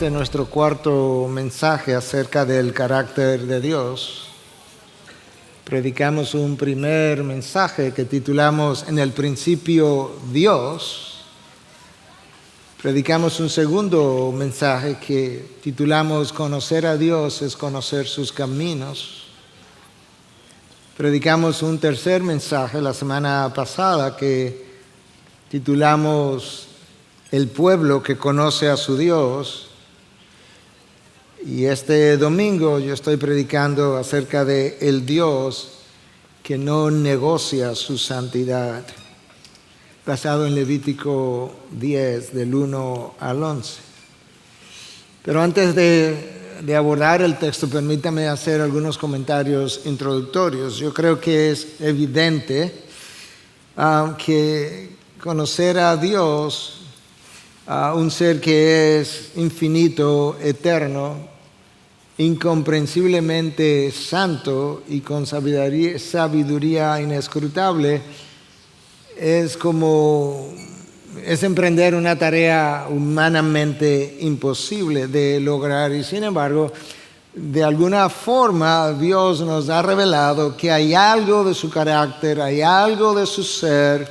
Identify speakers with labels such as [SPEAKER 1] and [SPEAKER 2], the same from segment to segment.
[SPEAKER 1] este es nuestro cuarto mensaje acerca del carácter de Dios. Predicamos un primer mensaje que titulamos En el principio Dios. Predicamos un segundo mensaje que titulamos Conocer a Dios es conocer sus caminos. Predicamos un tercer mensaje la semana pasada que titulamos El pueblo que conoce a su Dios. Y este domingo yo estoy predicando acerca de el Dios que no negocia su santidad, basado en Levítico 10, del 1 al 11. Pero antes de abordar el texto, permítame hacer algunos comentarios introductorios. Yo creo que es evidente que conocer a Dios, un ser que es infinito, eterno, incomprensiblemente santo y con sabiduría inescrutable, es emprender una tarea humanamente imposible de lograr. Y sin embargo, de alguna forma Dios nos ha revelado que hay algo de su carácter, hay algo de su ser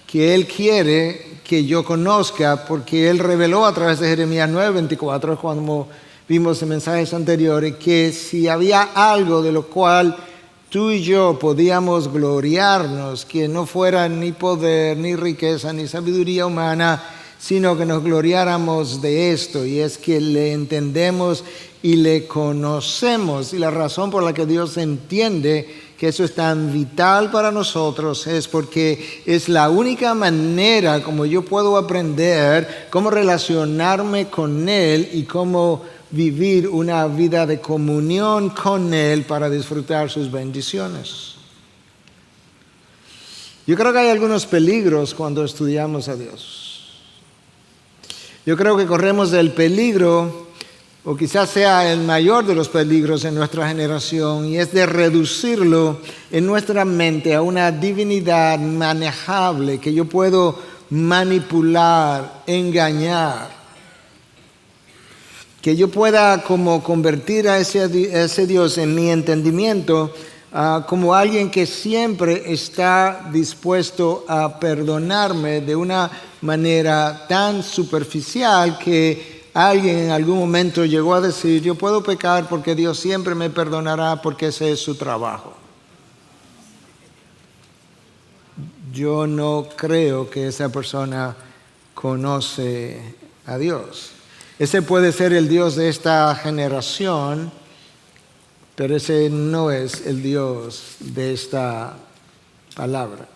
[SPEAKER 1] que Él quiere que yo conozca, porque Él reveló a través de Jeremías 9:24, cuando vimos en mensajes anteriores, que si había algo de lo cual tú y yo podíamos gloriarnos, que no fuera ni poder, ni riqueza, ni sabiduría humana, sino que nos gloriáramos de esto, y es que le entendemos y le conocemos. Y la razón por la que Dios entiende que eso es tan vital para nosotros es porque es la única manera como yo puedo aprender cómo relacionarme con Él y cómo vivir una vida de comunión con Él para disfrutar sus bendiciones. Yo creo que hay algunos peligros cuando estudiamos a Dios. Yo creo que corremos el peligro, o quizás sea el mayor de los peligros en nuestra generación, y es de reducirlo en nuestra mente a una divinidad manejable que yo puedo manipular, engañar, que yo pueda como convertir a ese Dios en mi entendimiento como alguien que siempre está dispuesto a perdonarme de una manera tan superficial que alguien en algún momento llegó a decir: yo puedo pecar porque Dios siempre me perdonará porque ese es su trabajo. Yo no creo que esa persona conoce a Dios. Ese puede ser el Dios de esta generación, pero ese no es el Dios de esta palabra.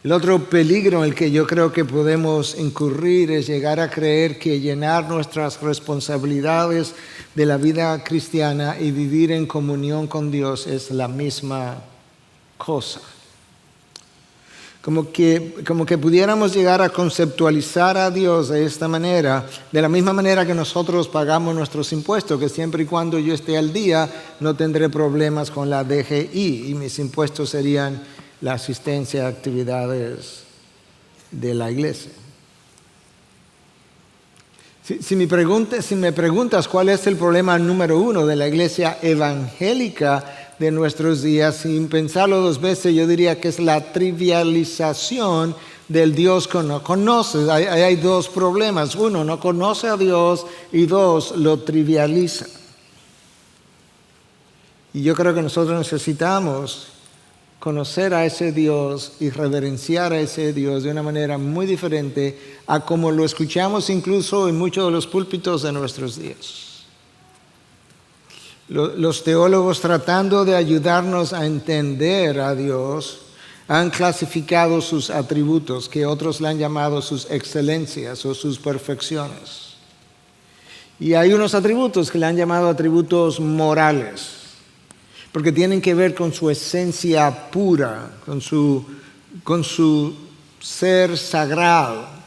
[SPEAKER 1] El otro peligro en el que yo creo que podemos incurrir es llegar a creer que llenar nuestras responsabilidades de la vida cristiana y vivir en comunión con Dios es la misma cosa. Como que pudiéramos llegar a conceptualizar a Dios de esta manera, de la misma manera que nosotros pagamos nuestros impuestos, que siempre y cuando yo esté al día no tendré problemas con la DGI y mis impuestos serían la asistencia a actividades de la iglesia. Si me preguntas cuál es el problema número uno de la iglesia evangélica de nuestros días, sin pensarlo dos veces, yo diría que es la trivialización del Dios que no conoce. Hay dos problemas: uno, no conoce a Dios, y dos, lo trivializa. Y yo creo que nosotros necesitamos conocer a ese Dios y reverenciar a ese Dios de una manera muy diferente a como lo escuchamos incluso en muchos de los púlpitos de nuestros días. Los teólogos, tratando de ayudarnos a entender a Dios, han clasificado sus atributos, que otros le han llamado sus excelencias o sus perfecciones. Y hay unos atributos que le han llamado atributos morales, porque tienen que ver con su esencia pura, con su ser sagrado,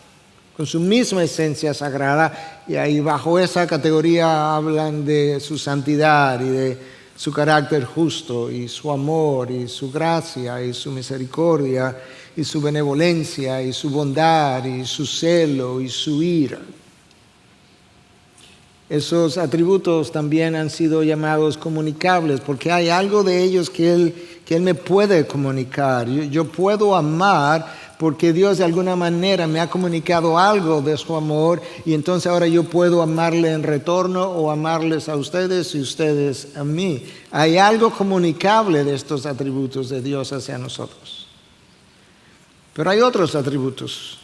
[SPEAKER 1] con su misma esencia sagrada, y ahí bajo esa categoría hablan de su santidad y de su carácter justo y su amor y su gracia y su misericordia y su benevolencia y su bondad y su celo y su ira. esos atributos también han sido llamados comunicables, porque hay algo de ellos que Él me puede comunicar. Yo puedo amar porque Dios de alguna manera me ha comunicado algo de su amor, y entonces ahora yo puedo amarle en retorno o amarles a ustedes y ustedes a mí. Hay algo comunicable de estos atributos de Dios hacia nosotros. Pero hay otros atributos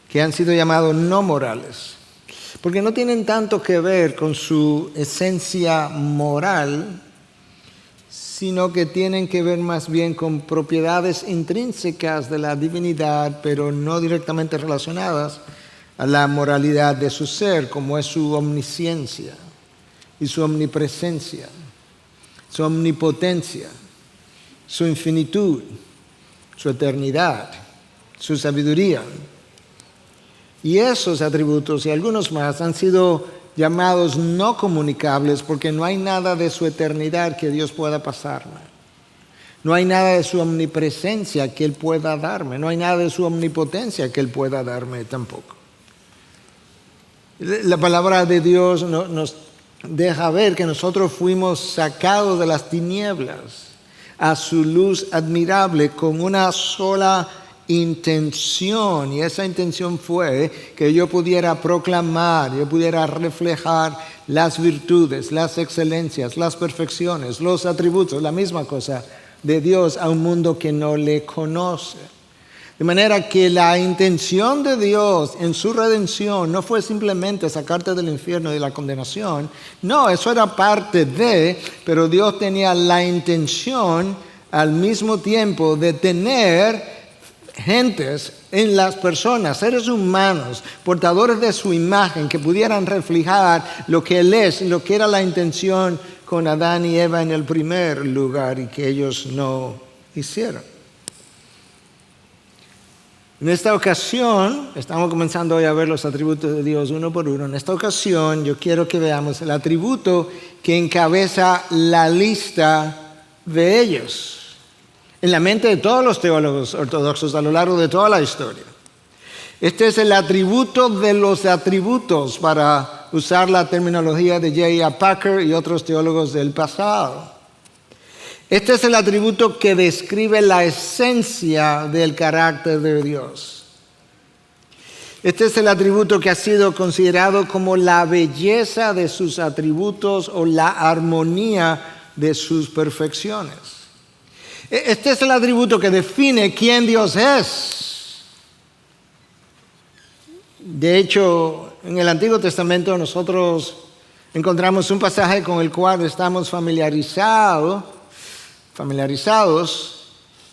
[SPEAKER 1] que han sido llamados no morales, porque no tienen tanto que ver con su esencia moral, sino que tienen que ver más bien con propiedades intrínsecas de la divinidad, pero no directamente relacionadas a la moralidad de su ser, como es su omnisciencia y su omnipresencia, su omnipotencia, su infinitud, su eternidad, su sabiduría. Y esos atributos y algunos más han sido llamados no comunicables porque no hay nada de su eternidad que Dios pueda pasarme. No hay nada de su omnipresencia que Él pueda darme. No hay nada de su omnipotencia que Él pueda darme tampoco. La palabra de Dios nos deja ver que nosotros fuimos sacados de las tinieblas a su luz admirable con una sola intención, y esa intención fue que yo pudiera proclamar, yo pudiera reflejar las virtudes, las excelencias, las perfecciones, los atributos, la misma cosa de Dios a un mundo que no le conoce. De manera que la intención de Dios en su redención no fue simplemente sacarte del infierno y de la condenación. No, eso era parte de, pero Dios tenía la intención al mismo tiempo de tener gentes en las personas, seres humanos, portadores de su imagen, que pudieran reflejar lo que Él es, lo que era la intención con Adán y Eva en el primer lugar y que ellos no hicieron. En esta ocasión, estamos comenzando hoy a ver los atributos de Dios uno por uno. En esta ocasión yo quiero que veamos el atributo que encabeza la lista de ellos en la mente de todos los teólogos ortodoxos a lo largo de toda la historia. Este es el atributo de los atributos, para usar la terminología de J.I. Packer y otros teólogos del pasado. Este es el atributo que describe la esencia del carácter de Dios. Este es el atributo que ha sido considerado como la belleza de sus atributos o la armonía de sus perfecciones. Este es el atributo que define quién Dios es. De hecho, en el Antiguo Testamento nosotros encontramos un pasaje con el cual estamos familiarizados,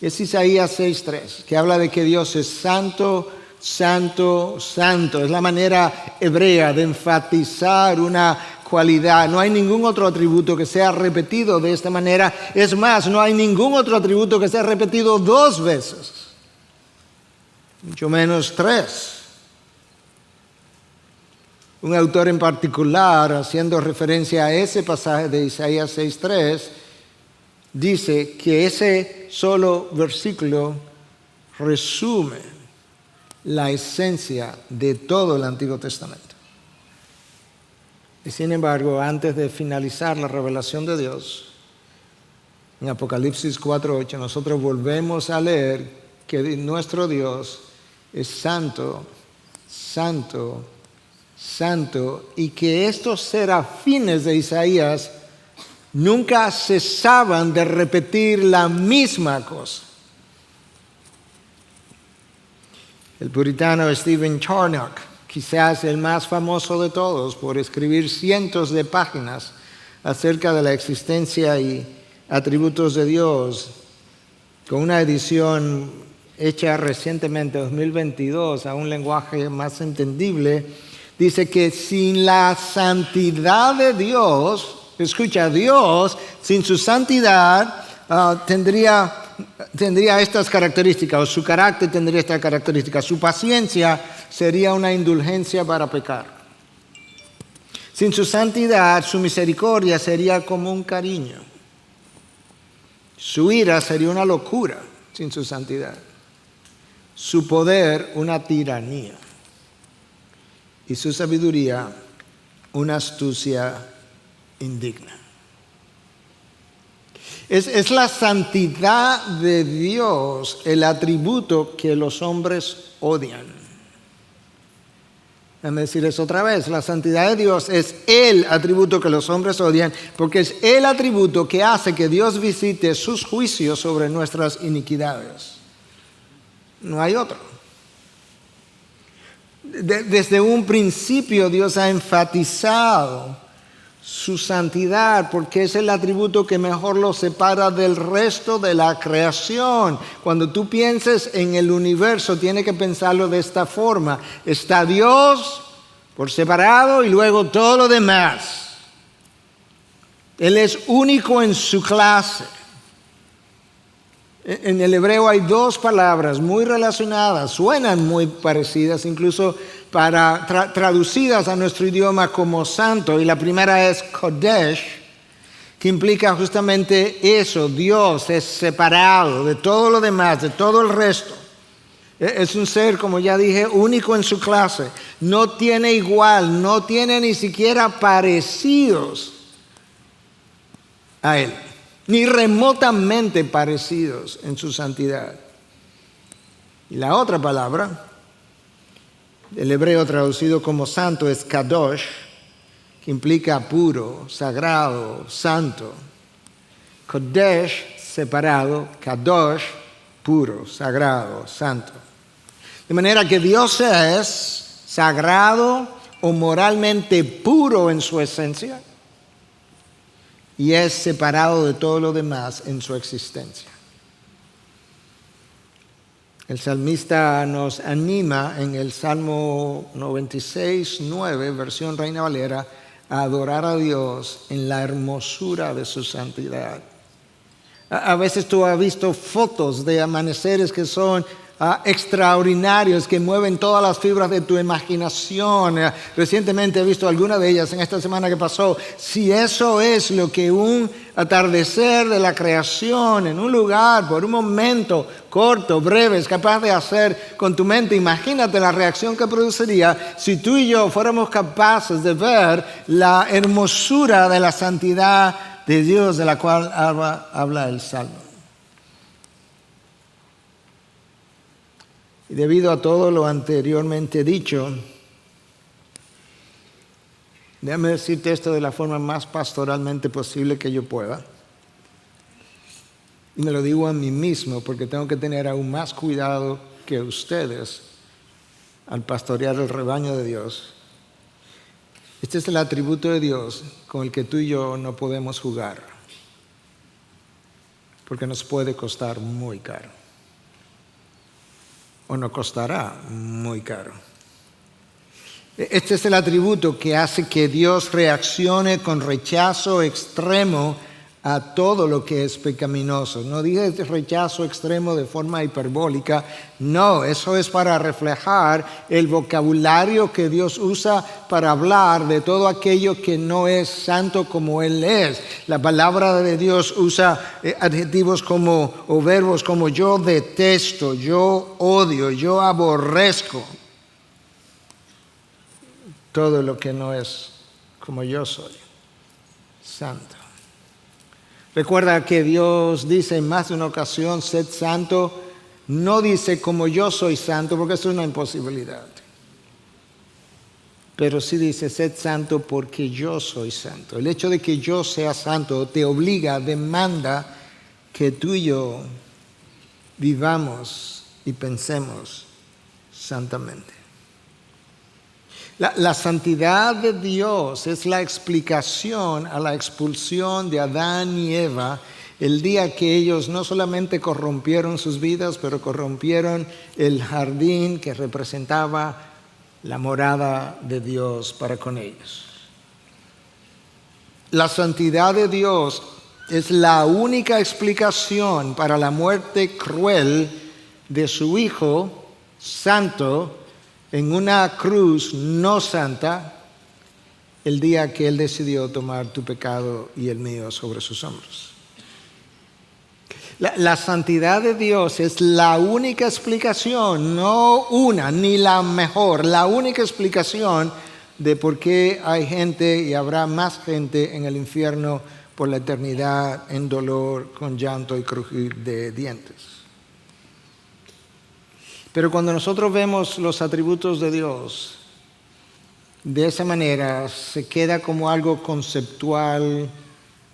[SPEAKER 1] es Isaías 6:3, que habla de que Dios es santo, santo, santo. Es la manera hebrea de enfatizar una cualidad. No hay ningún otro atributo que sea repetido de esta manera. Es más, no hay ningún otro atributo que sea repetido dos veces, mucho menos tres. Un autor en particular, haciendo referencia a ese pasaje de Isaías 6:3, dice que ese solo versículo resume la esencia de todo el Antiguo Testamento. Y sin embargo, antes de finalizar la revelación de Dios, en Apocalipsis 4:8, nosotros volvemos a leer que nuestro Dios es santo, santo, santo, y que estos serafines de Isaías nunca cesaban de repetir la misma cosa. El puritano Stephen Charnock, quizás el más famoso de todos por escribir cientos de páginas acerca de la existencia y atributos de Dios, con una edición hecha recientemente, 2022, a un lenguaje más entendible, dice que sin la santidad de Dios, escucha, Dios sin su santidad tendría estas características, o su carácter tendría estas características. Su paciencia sería una indulgencia para pecar. Sin su santidad, su misericordia sería como un cariño. Su ira sería una locura sin su santidad. Su poder, una tiranía. Y su sabiduría, una astucia indigna. Es la santidad de Dios el atributo que los hombres odian. Déjame decir eso otra vez. La santidad de Dios es el atributo que los hombres odian, porque es el atributo que hace que Dios visite sus juicios sobre nuestras iniquidades. No hay otro. Desde un principio Dios ha enfatizado su santidad, porque es el atributo que mejor lo separa del resto de la creación. Cuando tú pienses en el universo, tienes que pensarlo de esta forma. Está Dios por separado y luego todo lo demás. Él es único en su clase. En el hebreo hay dos palabras muy relacionadas, suenan muy parecidas, incluso traducidas a nuestro idioma como santo. Y la primera es Kodesh, que implica justamente eso. Dios es separado de todo lo demás, de todo el resto. Es un ser, como ya dije, único en su clase. No tiene igual, no tiene ni siquiera parecidos a Él, ni remotamente parecidos en su santidad. Y la otra palabra, el hebreo traducido como santo, es kadosh, que implica puro, sagrado, santo. Kodesh, separado, kadosh, puro, sagrado, santo. De manera que Dios es sagrado o moralmente puro en su esencia, y es separado de todo lo demás en su existencia. El salmista nos anima en el Salmo 96:9, versión Reina Valera, a adorar a Dios en la hermosura de su santidad. A veces tú has visto fotos de amaneceres que son extraordinarios, que mueven todas las fibras de tu imaginación. Recientemente he visto algunas de ellas en esta semana que pasó. Si eso es lo que un atardecer de la creación en un lugar, por un momento corto, breve, es capaz de hacer con tu mente, imagínate la reacción que produciría si tú y yo fuéramos capaces de ver la hermosura de la santidad de Dios de la cual habla el Salmo. Y debido a todo lo anteriormente dicho, déjame decirte esto de la forma más pastoralmente posible que yo pueda. Y me lo digo a mí mismo porque tengo que tener aún más cuidado que ustedes al pastorear el rebaño de Dios. Este es el atributo de Dios con el que tú y yo no podemos jugar, porque nos puede costar muy caro. O nos costará muy caro. Este es el atributo que hace que Dios reaccione con rechazo extremo a todo lo que es pecaminoso. No dije rechazo extremo de forma hiperbólica, no, eso es para reflejar el vocabulario que Dios usa para hablar de todo aquello que no es santo como Él es. La palabra de Dios usa adjetivos como, o verbos como yo detesto, yo odio, yo aborrezco. Todo lo que no es como yo soy, santo. Recuerda que Dios dice en más de una ocasión, sed santo, no dice como yo soy santo, porque eso es una imposibilidad. Pero sí dice, sed santo porque yo soy santo. El hecho de que yo sea santo te obliga, demanda que tú y yo vivamos y pensemos santamente. La santidad de Dios es la explicación a la expulsión de Adán y Eva el día que ellos no solamente corrompieron sus vidas, pero corrompieron el jardín que representaba la morada de Dios para con ellos. La santidad de Dios es la única explicación para la muerte cruel de su Hijo santo en una cruz no santa el día que Él decidió tomar tu pecado y el mío sobre sus hombros. La santidad de Dios es la única explicación, no una, ni la mejor, la única explicación de por qué hay gente y habrá más gente en el infierno por la eternidad en dolor, con llanto y crujir de dientes. Pero cuando nosotros vemos los atributos de Dios de esa manera, se queda como algo conceptual,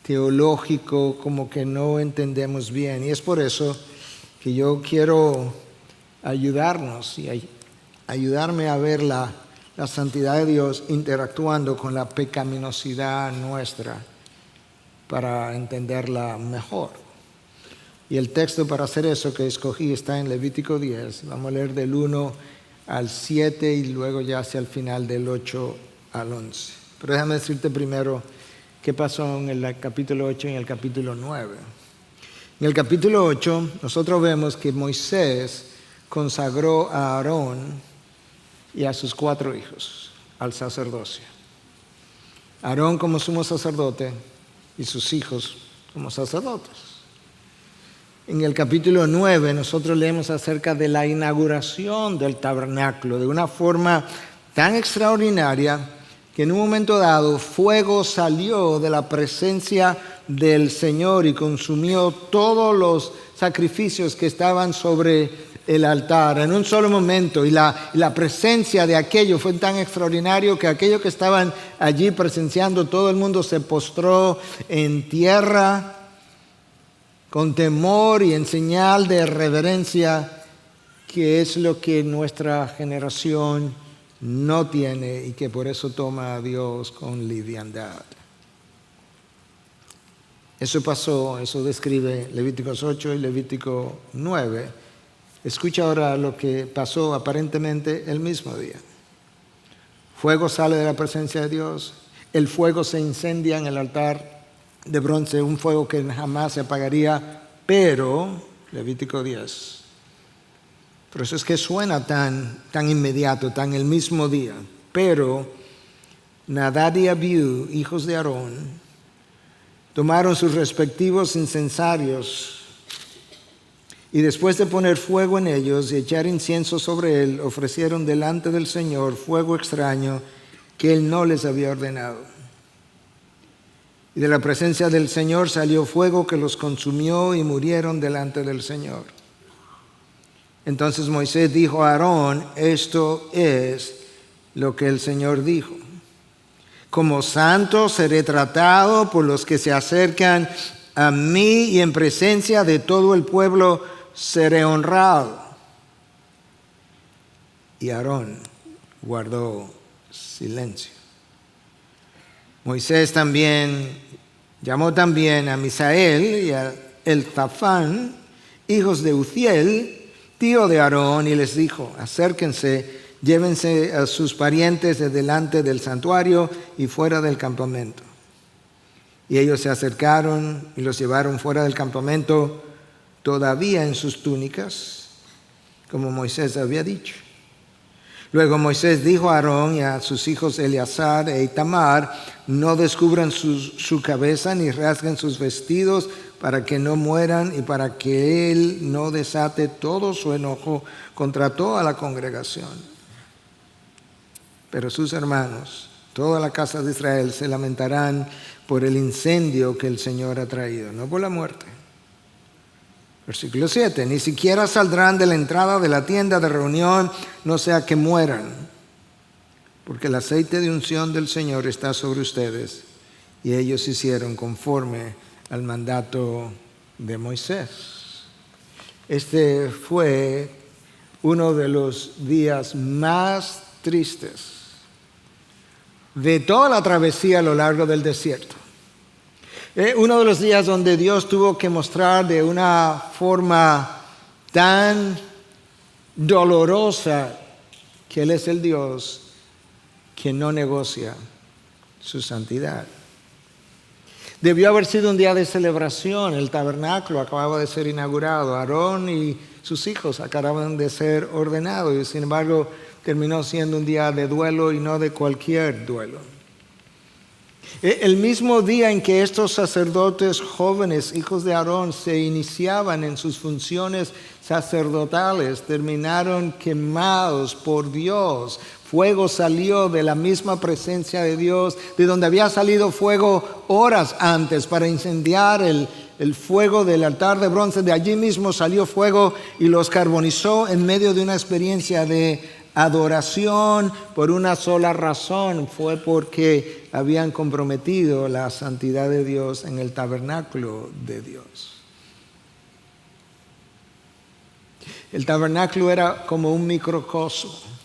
[SPEAKER 1] teológico, como que no entendemos bien. Y es por eso que yo quiero ayudarnos y ayudarme a ver la santidad de Dios interactuando con la pecaminosidad nuestra para entenderla mejor. Y el texto para hacer eso que escogí está en Levítico 10. Vamos a leer del 1 al 7 y luego ya hacia el final del 8 al 11. Pero déjame decirte primero qué pasó en el capítulo 8 y en el capítulo 9. En el capítulo 8 nosotros vemos que Moisés consagró a Aarón y a sus 4 hijos al sacerdocio. Aarón como sumo sacerdote y sus hijos como sacerdotes. En el capítulo 9 nosotros leemos acerca de la inauguración del tabernáculo de una forma tan extraordinaria que en un momento dado fuego salió de la presencia del Señor y consumió todos los sacrificios que estaban sobre el altar en un solo momento. Y la presencia de aquello fue tan extraordinario que aquellos que estaban allí presenciando, todo el mundo se postró en tierra con temor y en señal de reverencia, que es lo que nuestra generación no tiene y que por eso toma a Dios con liviandad. Eso pasó, eso describe Levíticos 8 y Levítico 9. Escucha ahora lo que pasó aparentemente el mismo día. Fuego sale de la presencia de Dios, el fuego se incendia en el altar de bronce, un fuego que jamás se apagaría, pero, Levítico 10, por eso es que suena tan inmediato, tan el mismo día, pero Nadab y Abiú, hijos de Aarón, tomaron sus respectivos incensarios y después de poner fuego en ellos y echar incienso sobre él, ofrecieron delante del Señor fuego extraño que él no les había ordenado. Y de la presencia del Señor salió fuego que los consumió y murieron delante del Señor. Entonces Moisés dijo a Aarón, esto es lo que el Señor dijo. Como santo seré tratado por los que se acercan a mí y en presencia de todo el pueblo seré honrado. Y Aarón guardó silencio. Moisés llamó también a Misael y a Elzafán, hijos de Uziel, tío de Aarón, y les dijo, acérquense, llévense a sus parientes de delante del santuario y fuera del campamento. Y ellos se acercaron y los llevaron fuera del campamento, todavía en sus túnicas, como Moisés había dicho. Luego Moisés dijo a Aarón y a sus hijos Eleazar e Itamar, no descubran su cabeza ni rasguen sus vestidos para que no mueran y para que él no desate todo su enojo contra toda la congregación. Pero sus hermanos, toda la casa de Israel, se lamentarán por el incendio que el Señor ha traído, no por la muerte. Versículo 7, ni siquiera saldrán de la entrada de la tienda de reunión, no sea que mueran, porque el aceite de unción del Señor está sobre ustedes. Y ellos hicieron conforme al mandato de Moisés. Este fue uno de los días más tristes de toda la travesía a lo largo del desierto. Uno de los días donde Dios tuvo que mostrar de una forma tan dolorosa que Él es el Dios que no negocia su santidad. Debió haber sido un día de celebración. El tabernáculo acababa de ser inaugurado. Aarón y sus hijos acababan de ser ordenados. Y sin embargo, terminó siendo un día de duelo y no de cualquier duelo. El mismo día en que estos sacerdotes jóvenes, hijos de Aarón, se iniciaban en sus funciones sacerdotales, terminaron quemados por Dios fuego salió de la misma presencia de Dios, de donde había salido fuego horas antes para incendiar el fuego del altar de bronce. De allí mismo salió fuego y los carbonizó en medio de una experiencia de adoración por una sola razón. Fue porque habían comprometido la santidad de Dios en el tabernáculo de Dios. El tabernáculo era como un microcosmo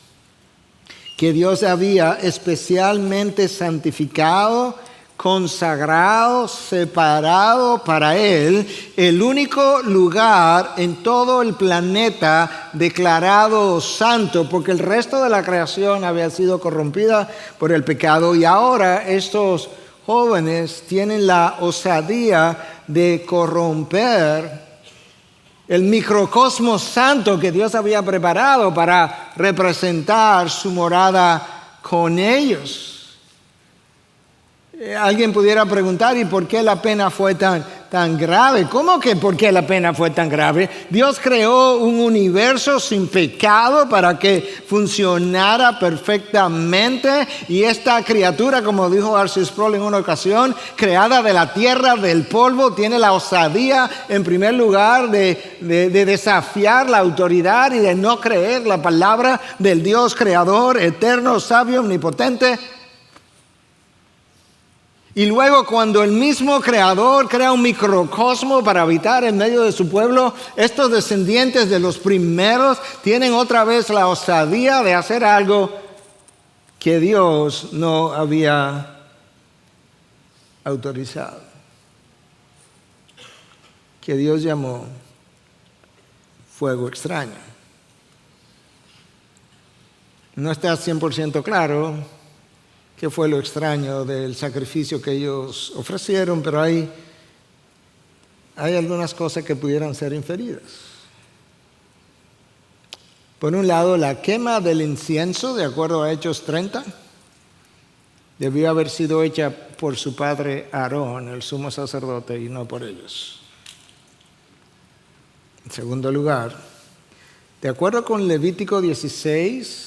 [SPEAKER 1] que Dios había especialmente santificado, consagrado, separado para Él, el único lugar en todo el planeta declarado santo, porque el resto de la creación había sido corrompida por el pecado, y ahora estos jóvenes tienen la osadía de corromper el microcosmos santo que Dios había preparado para representar su morada con ellos. Alguien pudiera preguntar, ¿y por qué la pena fue tan grave? ¿Cómo que por qué la pena fue tan grave? Dios creó un universo sin pecado para que funcionara perfectamente, y esta criatura, como dijo R.C. Sproul en una ocasión, creada de la tierra, del polvo, tiene la osadía en primer lugar de desafiar la autoridad y de no creer la palabra del Dios creador, eterno, sabio, omnipotente. Y luego, cuando el mismo creador crea un microcosmo para habitar en medio de su pueblo, estos descendientes de los primeros tienen otra vez la osadía de hacer algo que Dios no había autorizado, que Dios llamó fuego extraño. No está 100% claro qué fue lo extraño del sacrificio que ellos ofrecieron, pero hay algunas cosas que pudieran ser inferidas. Por un lado, la quema del incienso, de acuerdo a Hechos 30, debió haber sido hecha por su padre Aarón, el sumo sacerdote, y no por ellos. En segundo lugar, de acuerdo con Levítico 16,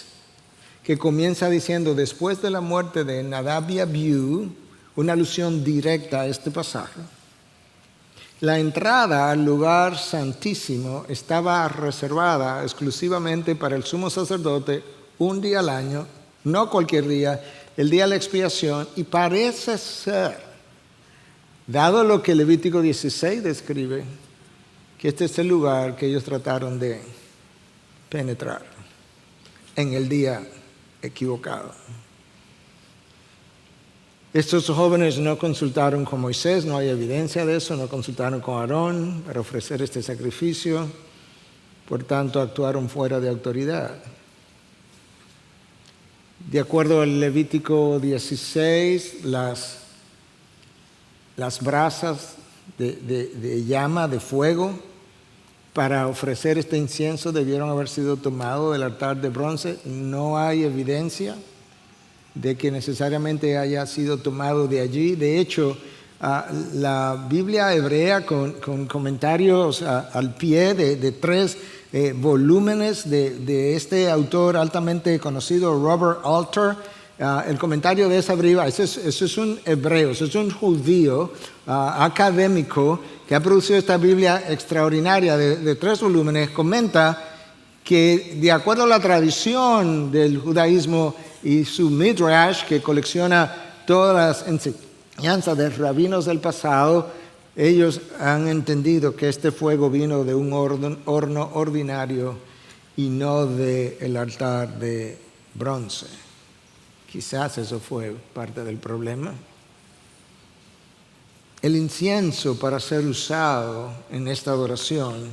[SPEAKER 1] que comienza diciendo, después de la muerte de Nadab y Abiú, una alusión directa a este pasaje, la entrada al lugar santísimo estaba reservada exclusivamente para el sumo sacerdote un día al año, no cualquier día, el día de la expiación, y parece ser, dado lo que Levítico 16 describe, que este es el lugar que ellos trataron de penetrar en el día equivocado. Estos jóvenes no consultaron con Moisés, no hay evidencia de eso, no consultaron con Aarón para ofrecer este sacrificio, por tanto actuaron fuera de autoridad. De acuerdo al Levítico 16, las brasas de llama, de fuego, para ofrecer este incienso debieron haber sido tomados del altar de bronce. No hay evidencia de que necesariamente haya sido tomado de allí. De hecho, la Biblia hebrea con comentarios al pie de 3 volúmenes de este autor altamente conocido, Robert Alter, el comentario de esa Biblia, eso es un hebreo, eso es un judío académico que ha producido esta Biblia extraordinaria de 3 volúmenes, comenta que de acuerdo a la tradición del judaísmo y su Midrash, que colecciona todas las enseñanzas de rabinos del pasado, ellos han entendido que este fuego vino de un horno ordinario y no del altar de bronce. Quizás eso fue parte del problema. El incienso para ser usado en esta adoración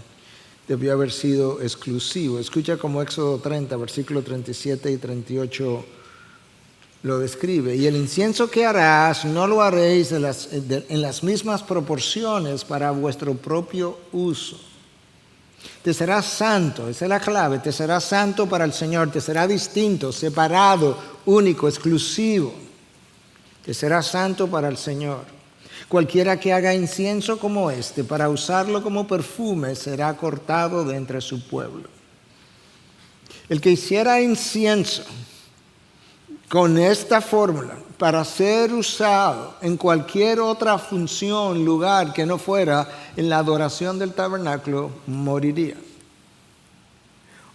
[SPEAKER 1] debió haber sido exclusivo. Escucha como Éxodo 30, versículos 37 y 38 lo describe. Y el incienso que harás no lo haréis en las mismas proporciones para vuestro propio uso. Te será santo, esa es la clave, te será santo para el Señor, te será distinto, separado, único, exclusivo. Te será santo para el Señor. Cualquiera que haga incienso como este para usarlo como perfume será cortado de entre su pueblo. El que hiciera incienso con esta fórmula para ser usado en cualquier otra función, lugar que no fuera en la adoración del tabernáculo, moriría.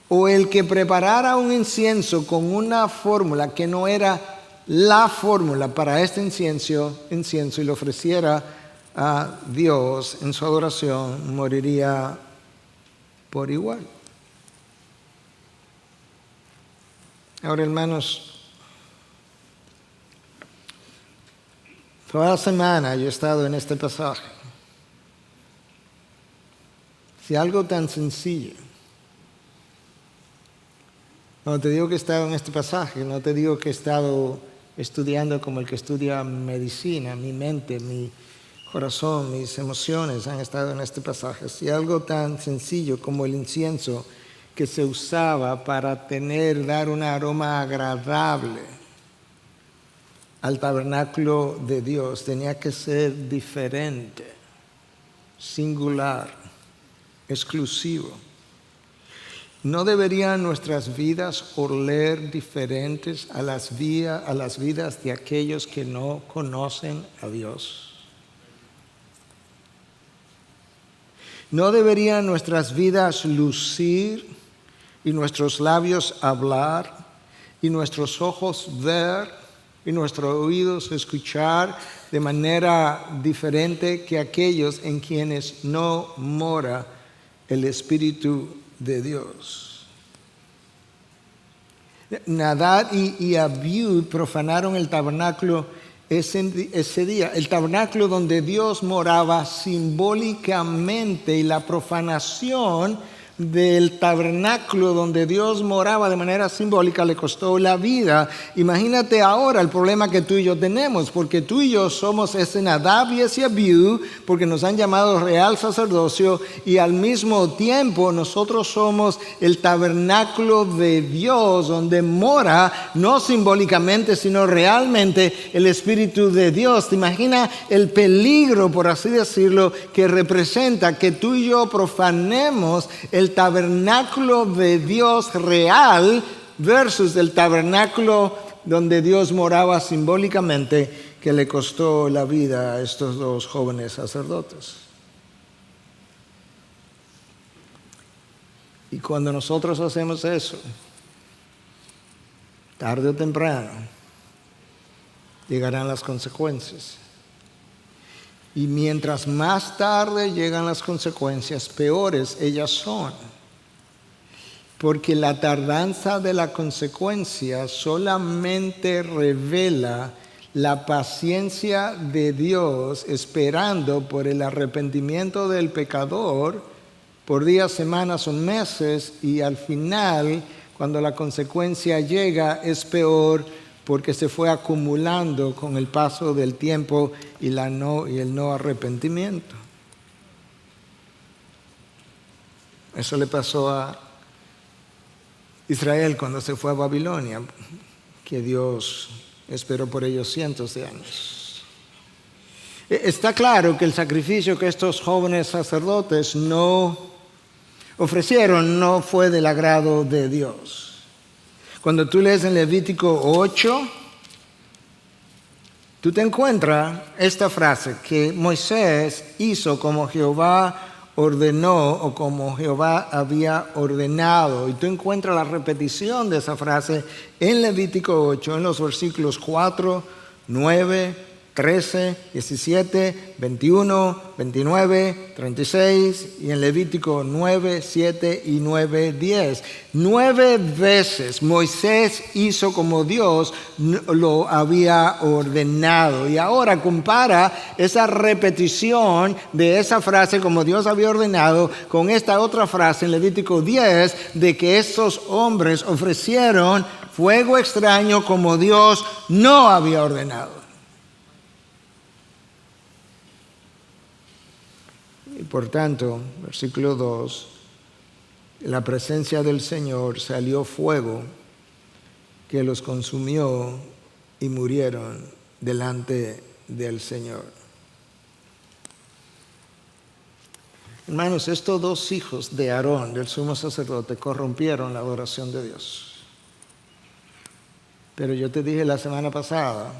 [SPEAKER 1] O el que preparara un incienso con una fórmula que no era la fórmula para este incienso y lo ofreciera a Dios en su adoración, moriría por igual. Ahora, hermanos, toda la semana yo he estado en este pasaje. Si algo tan sencillo, cuando te digo que he estado en este pasaje, no te digo que he estado estudiando como el que estudia medicina, mi mente, mi corazón, mis emociones han estado en este pasaje. Si algo tan sencillo como el incienso que se usaba para dar un aroma agradable al tabernáculo de Dios tenía que ser diferente, singular, exclusivo. ¿No deberían nuestras vidas oler diferentes a las vidas de aquellos que no conocen a Dios? ¿No deberían nuestras vidas lucir y nuestros labios hablar y nuestros ojos ver y nuestros oídos escuchar de manera diferente que aquellos en quienes no mora el Espíritu de Dios? Nadab y Abiú profanaron el tabernáculo ese día, el tabernáculo donde Dios moraba simbólicamente, y la profanación del tabernáculo donde Dios moraba de manera simbólica le costó la vida. Imagínate ahora el problema que tú y yo tenemos, porque tú y yo somos ese Nadab y ese Abiú, porque nos han llamado real sacerdocio, y al mismo tiempo nosotros somos el tabernáculo de Dios donde mora, no simbólicamente sino realmente, el Espíritu de Dios. ¿Te imaginas el peligro, por así decirlo, que representa que tú y yo profanemos el tabernáculo de Dios real versus el tabernáculo donde Dios moraba simbólicamente, que le costó la vida a estos dos jóvenes sacerdotes? Y cuando nosotros hacemos eso, tarde o temprano llegarán las consecuencias. Y mientras más tarde llegan las consecuencias, peores ellas son. Porque la tardanza de la consecuencia solamente revela la paciencia de Dios esperando por el arrepentimiento del pecador por días, semanas o meses, y al final, cuando la consecuencia llega, es peor porque se fue acumulando con el paso del tiempo y el no arrepentimiento. Eso le pasó a Israel cuando se fue a Babilonia, que Dios esperó por ellos cientos de años. Está claro que el sacrificio que estos jóvenes sacerdotes no ofrecieron no fue del agrado de Dios. Cuando tú lees en Levítico 8, tú te encuentras esta frase, que Moisés hizo como Jehová ordenó o como Jehová había ordenado. Y tú encuentras la repetición de esa frase en Levítico 8, en los versículos 4, 9, 13, 17, 21, 29, 36 y en Levítico 9, 7 y 9, 10. 9 veces Moisés hizo como Dios lo había ordenado. Y ahora compara esa repetición de esa frase como Dios había ordenado con esta otra frase en Levítico 10 de que estos hombres ofrecieron fuego extraño como Dios no había ordenado. Y por tanto, versículo 2, en la presencia del Señor salió fuego que los consumió y murieron delante del Señor. Hermanos, estos dos hijos de Aarón, del sumo sacerdote, corrompieron la adoración de Dios. Pero yo te dije la semana pasada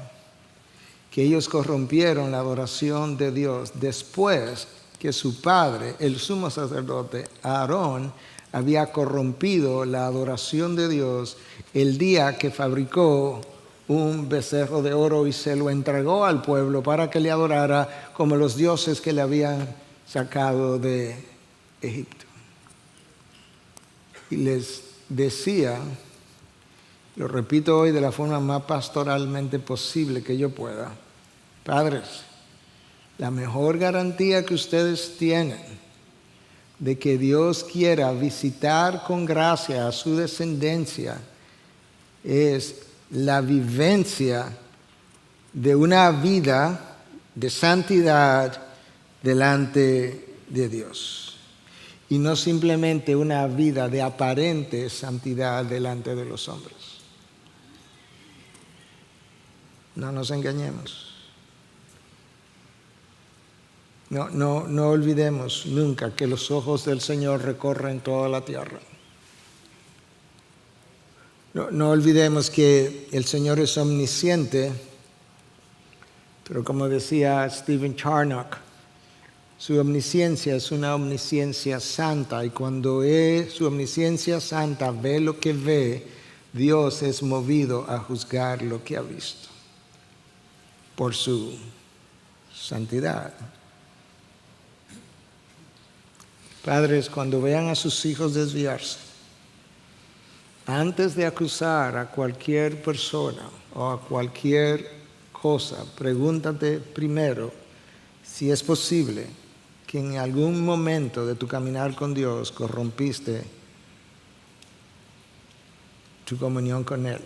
[SPEAKER 1] que ellos corrompieron la adoración de Dios después que su padre, el sumo sacerdote Aarón, había corrompido la adoración de Dios el día que fabricó un becerro de oro y se lo entregó al pueblo para que le adorara como los dioses que le habían sacado de Egipto. Y les decía, lo repito hoy de la forma más pastoralmente posible que yo pueda: padres, la mejor garantía que ustedes tienen de que Dios quiera visitar con gracia a su descendencia es la vivencia de una vida de santidad delante de Dios, y no simplemente una vida de aparente santidad delante de los hombres. No nos engañemos. No olvidemos nunca que los ojos del Señor recorren toda la tierra. No olvidemos que el Señor es omnisciente, pero como decía Stephen Charnock, su omnisciencia es una omnisciencia santa, y cuando su omnisciencia santa ve lo que ve, Dios es movido a juzgar lo que ha visto por su santidad. Padres, cuando vean a sus hijos desviarse, antes de acusar a cualquier persona o a cualquier cosa, pregúntate primero si es posible que en algún momento de tu caminar con Dios corrompiste tu comunión con Él,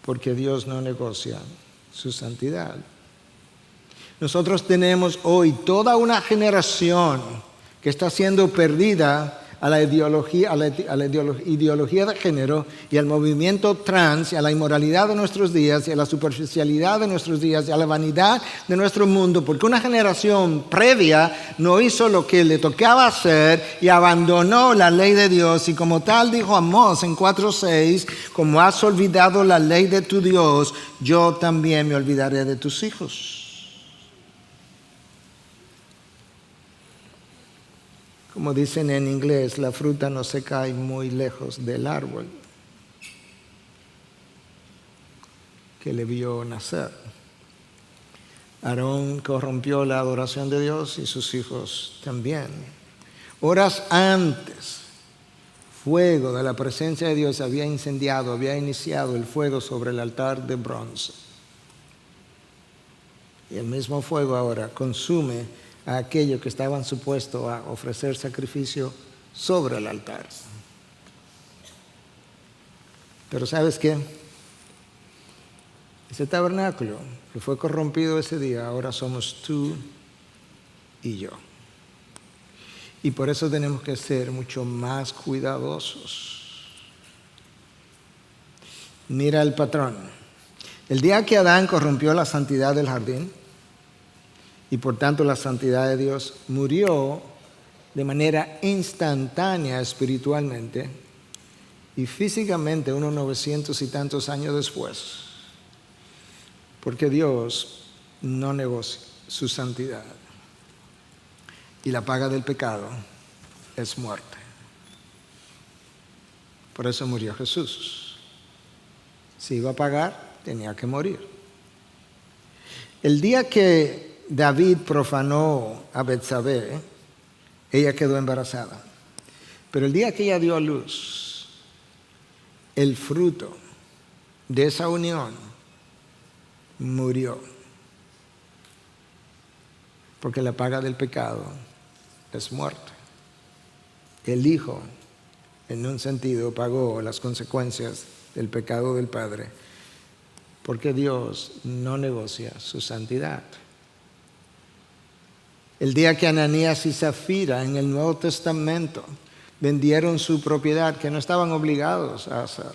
[SPEAKER 1] porque Dios no negocia su santidad. Nosotros tenemos hoy toda una generación que está siendo perdida a la ideología de género y al movimiento trans y a la inmoralidad de nuestros días y a la superficialidad de nuestros días y a la vanidad de nuestro mundo, porque una generación previa no hizo lo que le tocaba hacer y abandonó la ley de Dios, y como tal dijo Amós en 4:6, como has olvidado la ley de tu Dios, yo también me olvidaré de tus hijos. Como dicen en inglés, la fruta no se cae muy lejos del árbol que le vio nacer. Aarón corrompió la adoración de Dios y sus hijos también. Horas antes, fuego de la presencia de Dios había iniciado el fuego sobre el altar de bronce. Y el mismo fuego ahora consume a aquellos que estaban supuestos a ofrecer sacrificio sobre el altar. Pero ¿sabes qué? Ese tabernáculo que fue corrompido ese día, ahora somos tú y yo. Y por eso tenemos que ser mucho más cuidadosos. Mira el patrón. El día que Adán corrompió la santidad del jardín, y por tanto la santidad de Dios, murió de manera instantánea espiritualmente, y físicamente unos 900 y tantos años después, porque Dios no negocia su santidad, y la paga del pecado es muerte. Por eso murió Jesús. Si iba a pagar, tenía que morir. El día que David profanó a Betsabé, ella quedó embarazada. Pero el día que ella dio a luz, el fruto de esa unión murió. Porque la paga del pecado es muerte. El Hijo, en un sentido, pagó las consecuencias del pecado del Padre, porque Dios no negocia su santidad. El día que Ananías y Zafira en el Nuevo Testamento vendieron su propiedad, que no estaban obligados a hacer,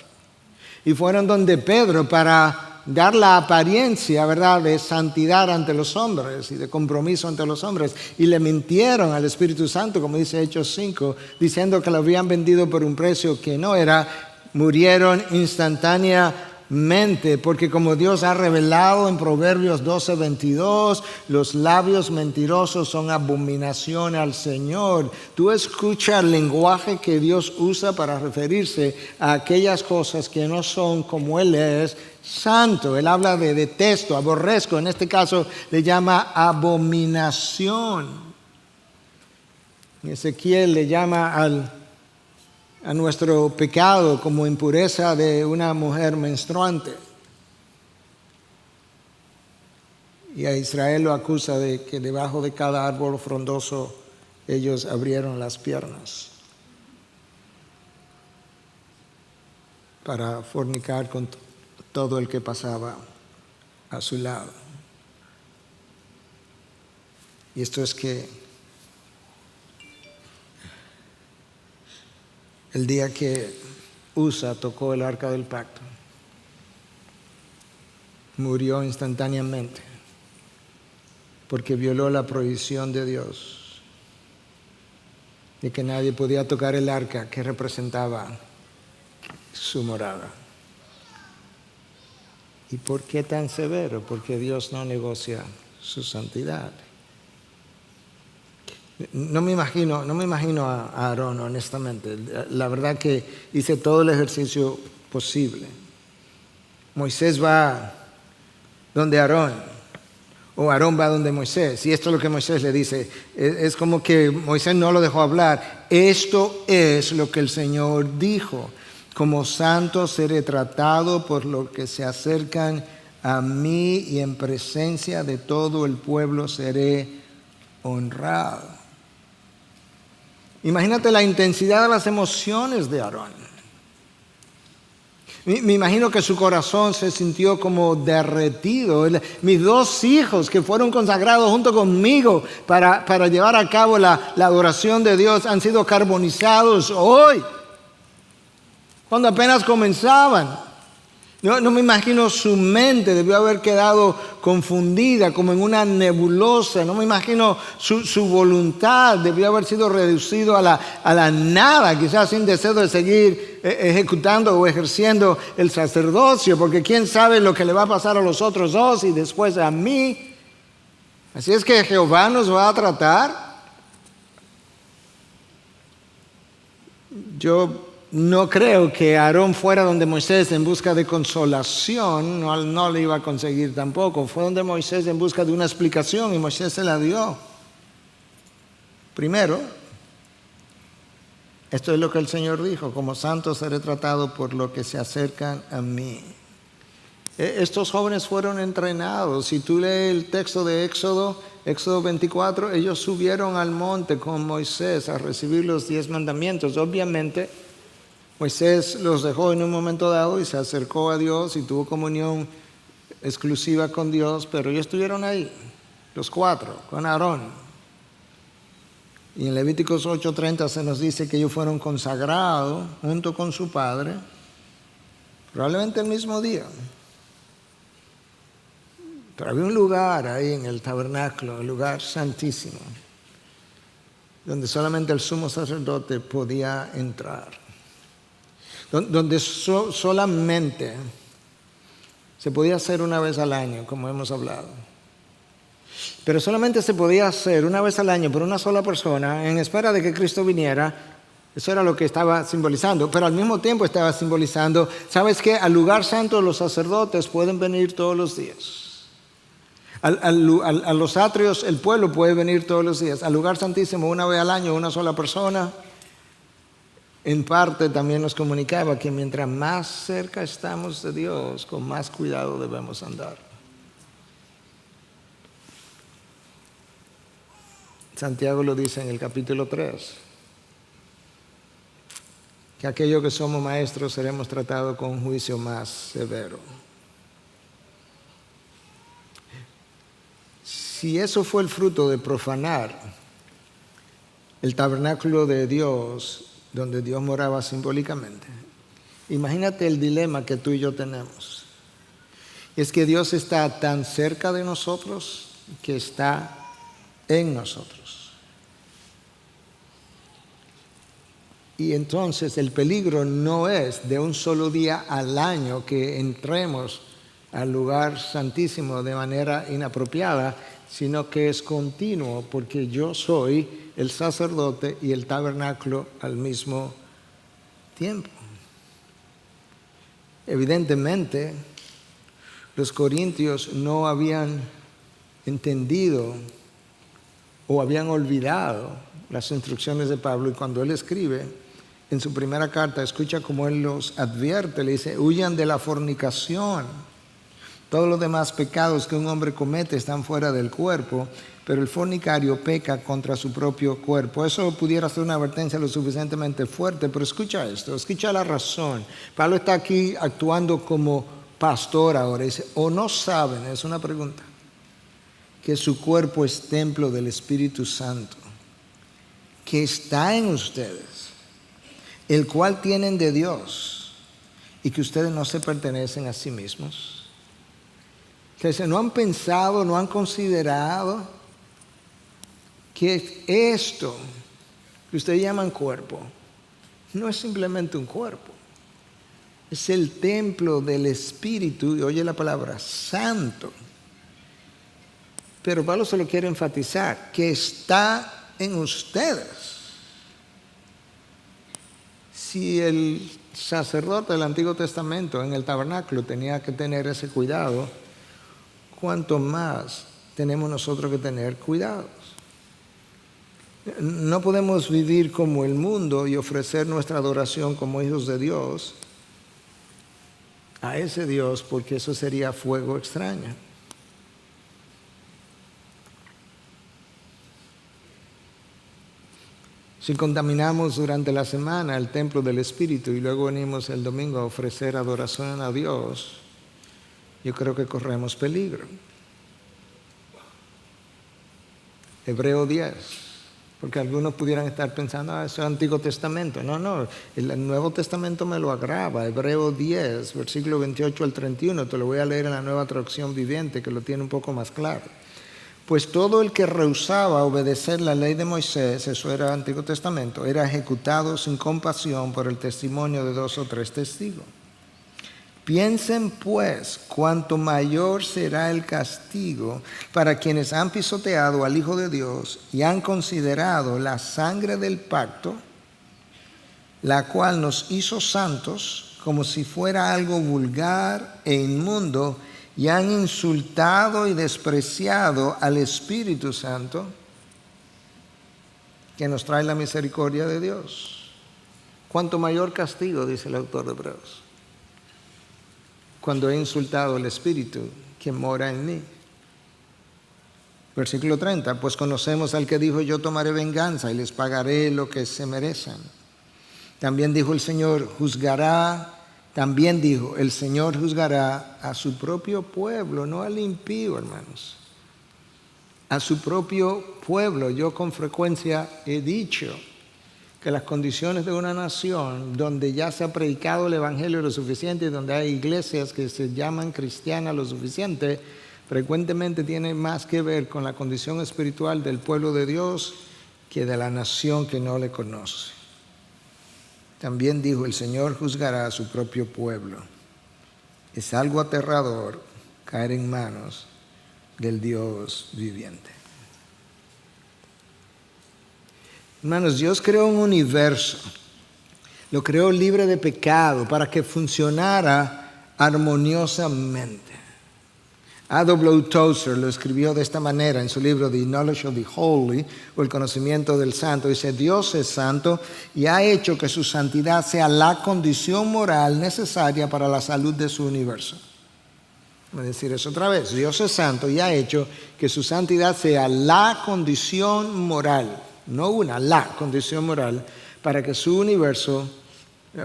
[SPEAKER 1] y fueron donde Pedro para dar la apariencia, ¿verdad?, de santidad ante los hombres y de compromiso ante los hombres, y le mintieron al Espíritu Santo, como dice Hechos 5, diciendo que lo habían vendido por un precio que no era. murieron instantáneamente, porque como Dios ha revelado en Proverbios 12:22, los labios mentirosos son abominación al Señor. Tú escuchas el lenguaje que Dios usa para referirse a aquellas cosas que no son como Él es santo. Él habla de detesto, aborrezco, en este caso le llama abominación. Ezequiel le llama a nuestro pecado como impureza de una mujer menstruante. Y a Israel lo acusa de que debajo de cada árbol frondoso ellos abrieron las piernas para fornicar con todo el que pasaba a su lado. Y esto es que el día que Usa tocó el arca del pacto, murió instantáneamente porque violó la prohibición de Dios de que nadie podía tocar el arca que representaba su morada. ¿Y por qué tan severo? Porque Dios no negocia su santidad. No me imagino a Aarón, honestamente. La verdad que hice todo el ejercicio posible. Moisés va donde Aarón, o Aarón va donde Moisés. Y esto es lo que Moisés le dice. Es como que Moisés no lo dejó hablar. Esto es lo que el Señor dijo. Como santo seré tratado por los que se acercan a mí, y en presencia de todo el pueblo seré honrado. Imagínate la intensidad de las emociones de Aarón. Me imagino que su corazón se sintió como derretido. Mis dos hijos que fueron consagrados junto conmigo para llevar a cabo la adoración de Dios han sido carbonizados hoy, cuando apenas comenzaban. No me imagino su mente, debió haber quedado confundida como en una nebulosa. No me imagino su voluntad, debió haber sido reducido a la nada, quizás sin deseo de seguir ejecutando o ejerciendo el sacerdocio, porque quién sabe lo que le va a pasar a los otros dos y después a mí. Así es que Jehová nos va a tratar. Yo no creo que Aarón fuera donde Moisés en busca de consolación, no le iba a conseguir tampoco. Fue donde Moisés en busca de una explicación y Moisés se la dio. Primero, esto es lo que el Señor dijo: como santo seré tratado por los que se acercan a mí. Estos jóvenes fueron entrenados. Si tú lees el texto de Éxodo 24, ellos subieron al monte con Moisés a recibir los 10 mandamientos. Obviamente, Moisés los dejó en un momento dado y se acercó a Dios y tuvo comunión exclusiva con Dios, pero ellos estuvieron ahí, los 4, con Aarón. Y en Levíticos 8:30 se nos dice que ellos fueron consagrados junto con su padre, probablemente el mismo día. Pero había un lugar ahí en el tabernáculo, el lugar santísimo, donde solamente el sumo sacerdote podía entrar. Donde solamente se podía hacer una vez al año, como hemos hablado. Pero solamente se podía hacer una vez al año por una sola persona, en espera de que Cristo viniera. Eso era lo que estaba simbolizando. Pero al mismo tiempo estaba simbolizando, ¿sabes qué? Al lugar santo los sacerdotes pueden venir todos los días. A los atrios el pueblo puede venir todos los días. Al lugar santísimo una vez al año, una sola persona. En parte también nos comunicaba que mientras más cerca estamos de Dios, con más cuidado debemos andar. Santiago lo dice en el capítulo 3, que aquellos que somos maestros seremos tratados con un juicio más severo. Si eso fue el fruto de profanar el tabernáculo de Dios, donde Dios moraba simbólicamente, imagínate el dilema que tú y yo tenemos. Es que Dios está tan cerca de nosotros que está en nosotros. Y entonces el peligro no es de un solo día al año que entremos al lugar santísimo de manera inapropiada, sino que es continuo, porque yo soy el sacerdote y el tabernáculo al mismo tiempo. Evidentemente, los corintios no habían entendido o habían olvidado las instrucciones de Pablo, y cuando él escribe en su primera carta, escucha cómo él los advierte, le dice: huyan de la fornicación. Todos los demás pecados que un hombre comete están fuera del cuerpo, pero el fornicario peca contra su propio cuerpo. Eso pudiera ser una advertencia lo suficientemente fuerte, pero escucha esto, escucha la razón. Pablo está aquí actuando como pastor ahora. Dice: o no saben, es una pregunta, que su cuerpo es templo del Espíritu Santo, que está en ustedes, el cual tienen de Dios, y que ustedes no se pertenecen a sí mismos. Que no han pensado, no han considerado que esto que ustedes llaman cuerpo no es simplemente un cuerpo, es el templo del Espíritu, y oye la palabra santo. Pero Pablo se lo quiere enfatizar, que está en ustedes. Si el sacerdote del Antiguo Testamento en el tabernáculo tenía que tener ese cuidado, ¿cuánto más tenemos nosotros que tener cuidados? No podemos vivir como el mundo y ofrecer nuestra adoración como hijos de Dios a ese Dios, porque eso sería fuego extraño. Si contaminamos durante la semana el templo del Espíritu y luego venimos el domingo a ofrecer adoración a Dios, yo creo que corremos peligro. Hebreo 10, porque algunos pudieran estar pensando: eso es Antiguo Testamento. No, el Nuevo Testamento me lo agrava. Hebreo 10, versículo 28 al 31, te lo voy a leer en la Nueva Traducción Viviente, que lo tiene un poco más claro. Pues todo el que rehusaba obedecer la ley de Moisés, eso era Antiguo Testamento, era ejecutado sin compasión por el testimonio de 2 o 3 testigos. Piensen pues cuánto mayor será el castigo para quienes han pisoteado al Hijo de Dios y han considerado la sangre del pacto, la cual nos hizo santos, como si fuera algo vulgar e inmundo, y han insultado y despreciado al Espíritu Santo, que nos trae la misericordia de Dios. Cuánto mayor castigo, dice el autor de Hebreos, cuando he insultado al Espíritu que mora en mí. Versículo 30, pues conocemos al que dijo: yo tomaré venganza y les pagaré lo que se merecen. También dijo el Señor juzgará a su propio pueblo, no al impío, hermanos. A su propio pueblo. Yo con frecuencia he dicho que las condiciones de una nación donde ya se ha predicado el Evangelio lo suficiente y donde hay iglesias que se llaman cristianas lo suficiente, frecuentemente tiene más que ver con la condición espiritual del pueblo de Dios que de la nación que no le conoce. También dijo: el Señor juzgará a su propio pueblo. Es algo aterrador caer en manos del Dios viviente. Hermanos, Dios creó un universo, lo creó libre de pecado para que funcionara armoniosamente. A.W. Tozer lo escribió de esta manera en su libro The Knowledge of the Holy, o el conocimiento del santo. Dice: Dios es santo y ha hecho que su santidad sea la condición moral necesaria para la salud de su universo. Voy a decir eso otra vez. Dios es santo y ha hecho que su santidad sea la condición moral, no una, la condición moral para que su universo,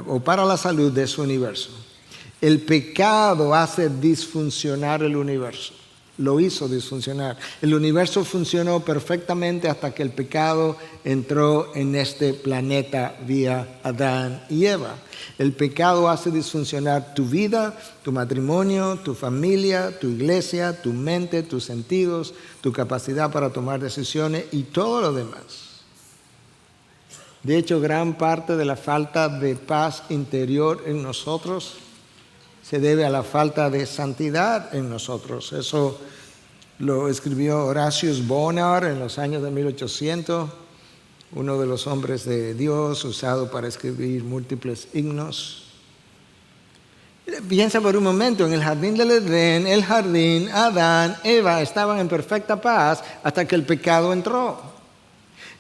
[SPEAKER 1] o para la salud de su universo. El pecado hace disfuncionar el universo. Lo hizo disfuncionar. El universo funcionó perfectamente hasta que el pecado entró en este planeta vía Adán y Eva. El pecado hace disfuncionar tu vida, tu matrimonio, tu familia, tu iglesia, tu mente, tus sentidos, tu capacidad para tomar decisiones y todo lo demás. De hecho, gran parte de la falta de paz interior en nosotros se debe a la falta de santidad en nosotros. Eso lo escribió Horatius Bonar en los años de 1800, uno de los hombres de Dios usado para escribir múltiples himnos. Piensa por un momento, en el jardín del Edén, el jardín, Adán, Eva estaban en perfecta paz hasta que el pecado entró.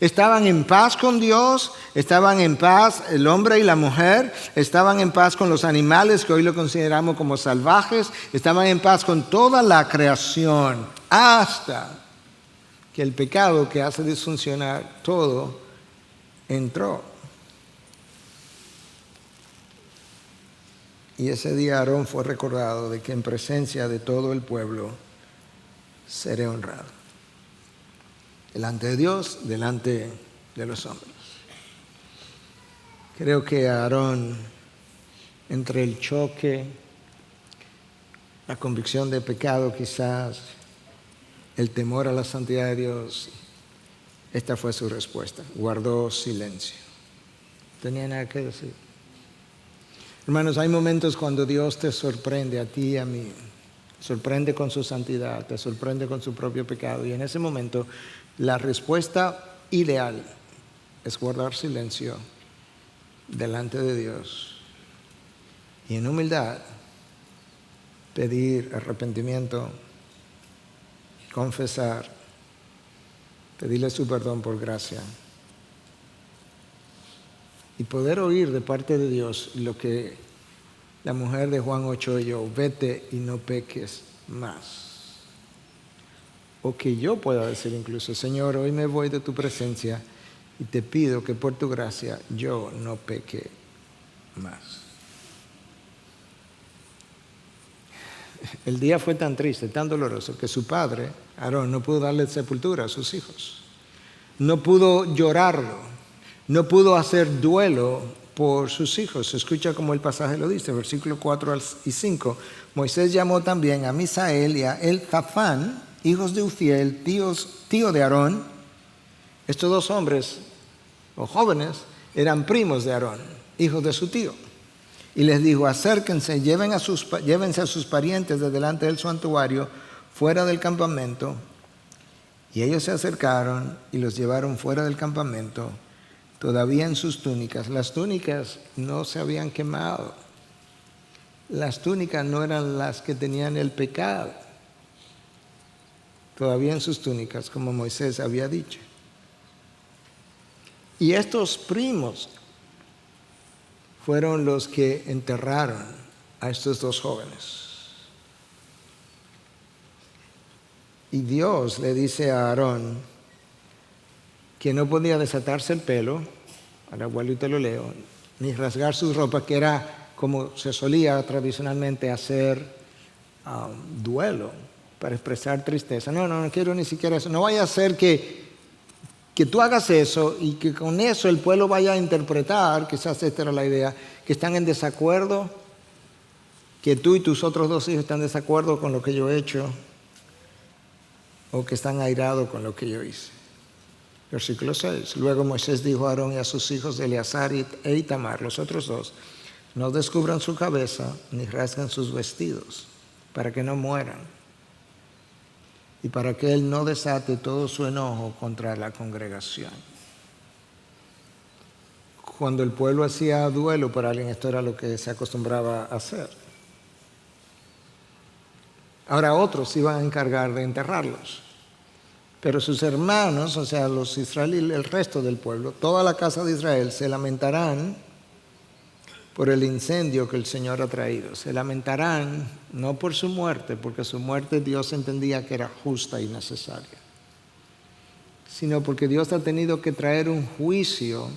[SPEAKER 1] Estaban en paz con Dios, estaban en paz el hombre y la mujer, estaban en paz con los animales que hoy lo consideramos como salvajes, estaban en paz con toda la creación, hasta que el pecado que hace disfuncionar todo entró. Y ese día Aarón fue recordado de que en presencia de todo el pueblo seré honrado. Delante de Dios, delante de los hombres. Creo que Aarón, entre el choque, la convicción de pecado quizás, el temor a la santidad de Dios, esta fue su respuesta. Guardó silencio. No tenía nada que decir. Hermanos, hay momentos cuando Dios te sorprende a ti y a mí. Te sorprende con su santidad, te sorprende con su propio pecado. Y en ese momento, la respuesta ideal es guardar silencio delante de Dios. Y en humildad, pedir arrepentimiento, confesar, pedirle su perdón por gracia. Y poder oír de parte de Dios lo que la mujer de Juan 8 oyó: vete y no peques más. O que yo pueda decir incluso: Señor, hoy me voy de tu presencia y te pido que por tu gracia yo no peque más. El día fue tan triste, tan doloroso, que su padre, Aarón, no pudo darle sepultura a sus hijos. No pudo llorarlo. No pudo hacer duelo por sus hijos. Escucha como el pasaje lo dice, versículos 4 y 5. Moisés llamó también a Misael y a Elzafán, hijos de Uziel, tío de Aarón. Estos dos hombres, o jóvenes, eran primos de Aarón, hijos de su tío. Y les dijo: acérquense, llévense a sus parientes de delante del santuario, fuera del campamento. Y ellos se acercaron y los llevaron fuera del campamento, todavía en sus túnicas. Las túnicas no se habían quemado. Las túnicas no eran las que tenían el pecado. Todavía en sus túnicas, como Moisés había dicho. Y estos primos fueron los que enterraron a estos dos jóvenes. Y Dios le dice a Aarón que no podía desatarse el pelo, ahora vuelvo y te lo leo, ni rasgar su ropa, que era como se solía tradicionalmente hacer duelo para expresar tristeza. No quiero ni siquiera eso. No vaya a ser que tú hagas eso y que con eso el pueblo vaya a interpretar, quizás esta era la idea, que están en desacuerdo, que tú y tus otros dos hijos están en desacuerdo con lo que yo he hecho, o que están airados con lo que yo hice. Versículo 6. Luego Moisés dijo a Aarón y a sus hijos Eleazar e Itamar, los otros dos: no descubran su cabeza ni rasguen sus vestidos, para que no mueran, y para que él no desate todo su enojo contra la congregación. Cuando el pueblo hacía duelo por alguien, esto era lo que se acostumbraba a hacer. Ahora otros iban a encargar de enterrarlos. Pero sus hermanos, o sea, los israelíes, el resto del pueblo, toda la casa de Israel, se lamentarán por el incendio que el Señor ha traído. Se lamentarán no por su muerte, porque su muerte Dios entendía que era justa y necesaria, sino porque Dios ha tenido que traer un juicio,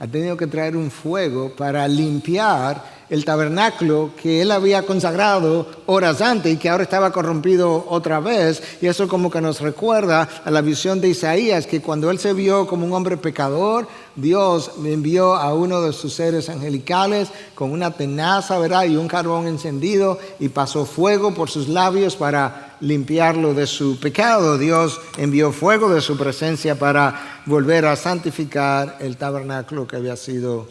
[SPEAKER 1] ha tenido que traer un fuego para limpiar el tabernáculo que él había consagrado horas antes y que ahora estaba corrompido otra vez. Y eso como que nos recuerda a la visión de Isaías, que cuando él se vio como un hombre pecador, Dios envió a uno de sus seres angelicales con una tenaza, ¿verdad?, y un carbón encendido, y pasó fuego por sus labios para limpiarlo de su pecado. Dios envió fuego de su presencia para volver a santificar el tabernáculo que había sido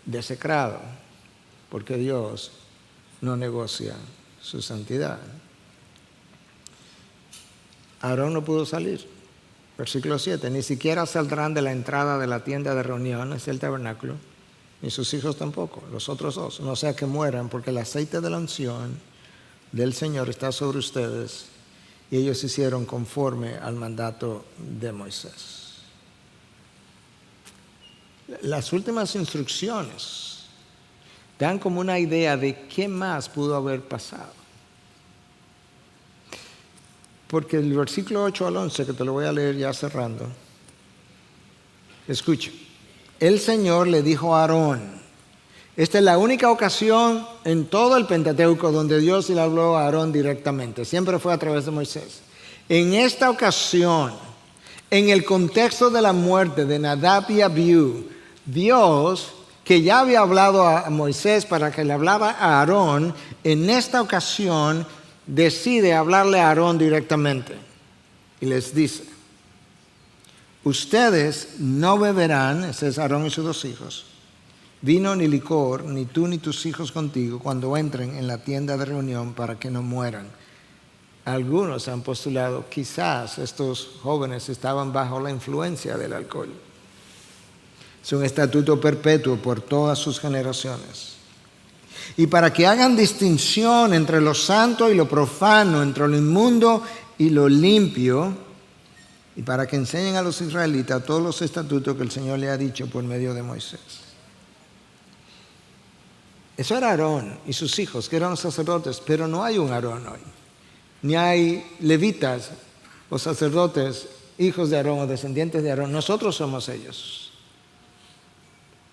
[SPEAKER 1] desecrado, porque Dios no negocia su santidad. Aarón no pudo salir. Versículo 7, ni siquiera saldrán de la entrada de la tienda de reunión, es el tabernáculo, ni sus hijos tampoco, los otros dos, no sea que mueran, porque el aceite de la unción del Señor está sobre ustedes, y ellos hicieron conforme al mandato de Moisés. Las últimas instrucciones dan como una idea de qué más pudo haber pasado. Porque el versículo 8 al 11, que te lo voy a leer ya cerrando, escucha. El Señor le dijo a Aarón, esta es la única ocasión en todo el Pentateuco donde Dios le habló a Aarón directamente, siempre fue a través de Moisés. En esta ocasión, en el contexto de la muerte de Nadab y Abiú, Dios, que ya había hablado a Moisés para que le hablara a Aarón, en esta ocasión decide hablarle a Aarón directamente y les dice, ustedes no beberán, ese es Aarón y sus dos hijos, vino ni licor, ni tú ni tus hijos contigo, cuando entren en la tienda de reunión para que no mueran. Algunos han postulado, quizás estos jóvenes estaban bajo la influencia del alcohol. Es un estatuto perpetuo por todas sus generaciones. Y para que hagan distinción entre lo santo y lo profano, entre lo inmundo y lo limpio, y para que enseñen a los israelitas todos los estatutos que el Señor le ha dicho por medio de Moisés. Eso era Aarón y sus hijos, que eran sacerdotes, pero no hay un Aarón hoy. Ni hay levitas o sacerdotes, hijos de Aarón o descendientes de Aarón. Nosotros somos ellos.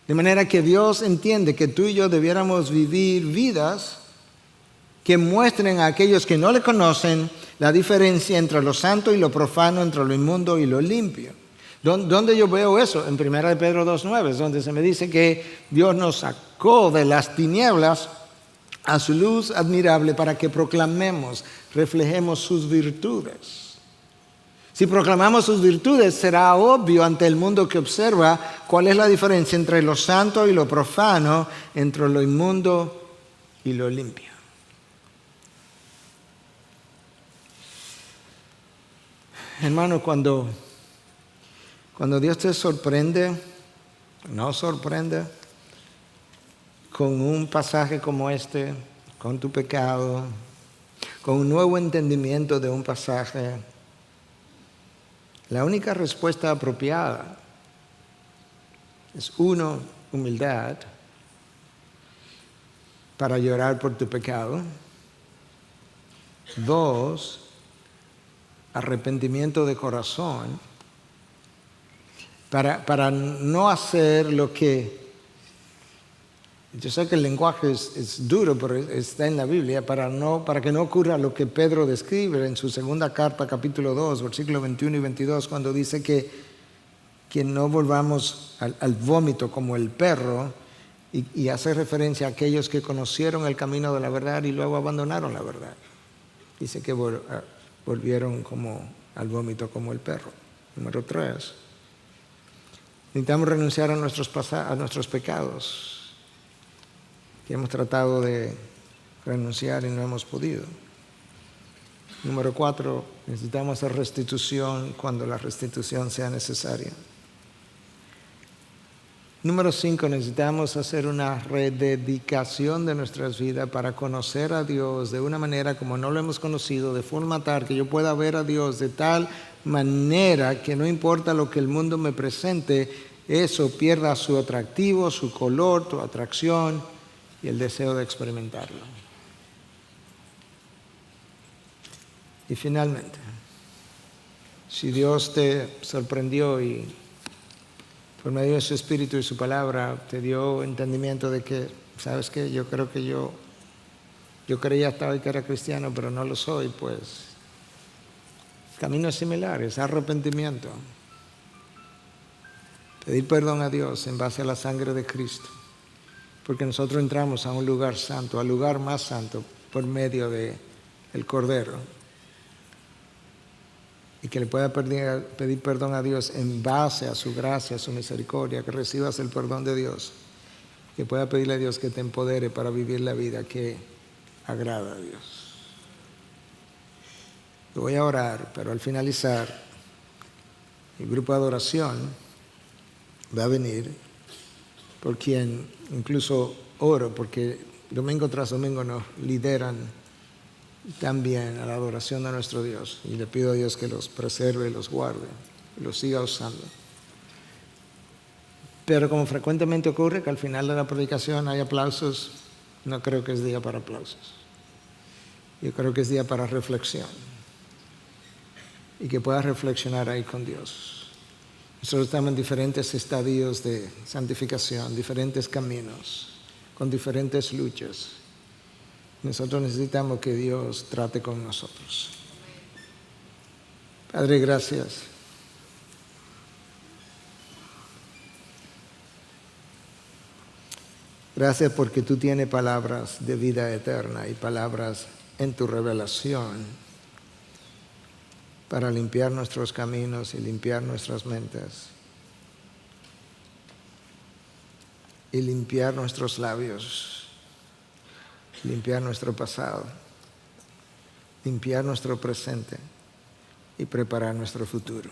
[SPEAKER 1] De manera que Dios entiende que tú y yo debiéramos vivir vidas que muestren a aquellos que no le conocen la diferencia entre lo santo y lo profano, entre lo inmundo y lo limpio. ¿Dónde yo veo eso? En 1 Pedro 2:9, donde se me dice que Dios nos sacó de las tinieblas a su luz admirable para que proclamemos, reflejemos sus virtudes. Si proclamamos sus virtudes, será obvio ante el mundo que observa cuál es la diferencia entre lo santo y lo profano, entre lo inmundo y lo limpio. Hermano, cuando Dios te sorprende, nos sorprende con un pasaje como este, con tu pecado, con un nuevo entendimiento de un pasaje, la única respuesta apropiada es, uno, humildad para llorar por tu pecado. Dos, arrepentimiento de corazón para no hacer lo que... Yo sé que el lenguaje es duro, pero está en la Biblia, para que no ocurra lo que Pedro describe en su segunda carta, capítulo 2, versículos 21 y 22, cuando dice que no volvamos al vómito como el perro, y hace referencia a aquellos que conocieron el camino de la verdad y luego abandonaron la verdad. Dice que volvieron como al vómito como el perro. Número 3. Necesitamos renunciar a nuestros pecados, que hemos tratado de renunciar y no hemos podido. Número 4, necesitamos hacer restitución cuando la restitución sea necesaria. Número 5, necesitamos hacer una rededicación de nuestras vidas para conocer a Dios de una manera como no lo hemos conocido, de forma tal que yo pueda ver a Dios de tal manera que no importa lo que el mundo me presente, eso pierda su atractivo, su color, tu atracción y el deseo de experimentarlo. Y finalmente, si Dios te sorprendió y por medio de su Espíritu y su palabra te dio entendimiento de que, ¿sabes qué? Yo creo que yo creía hasta hoy que era cristiano, pero no lo soy, pues caminos similares, arrepentimiento, pedir perdón a Dios en base a la sangre de Cristo, porque nosotros entramos a un lugar santo, al lugar más santo, por medio de el Cordero, y que le pueda pedir perdón a Dios en base a su gracia, a su misericordia, que recibas el perdón de Dios, que pueda pedirle a Dios que te empodere para vivir la vida que agrada a Dios. Yo voy a orar, pero al finalizar, el grupo de adoración va a venir, por quien incluso oro, porque domingo tras domingo nos lideran también a la adoración de nuestro Dios, y le pido a Dios que los preserve, los guarde, los siga usando. Pero como frecuentemente ocurre que al final de la predicación hay aplausos, no creo que es día para aplausos. Yo creo que es día para reflexión, y que puedas reflexionar ahí con Dios. Nosotros estamos en diferentes estadios de santificación, diferentes caminos, con diferentes luchas. Nosotros necesitamos que Dios trate con nosotros. Padre, gracias. Gracias porque tú tienes palabras de vida eterna y palabras en tu revelación para limpiar nuestros caminos y limpiar nuestras mentes y limpiar nuestros labios, limpiar nuestro pasado, limpiar nuestro presente y preparar nuestro futuro.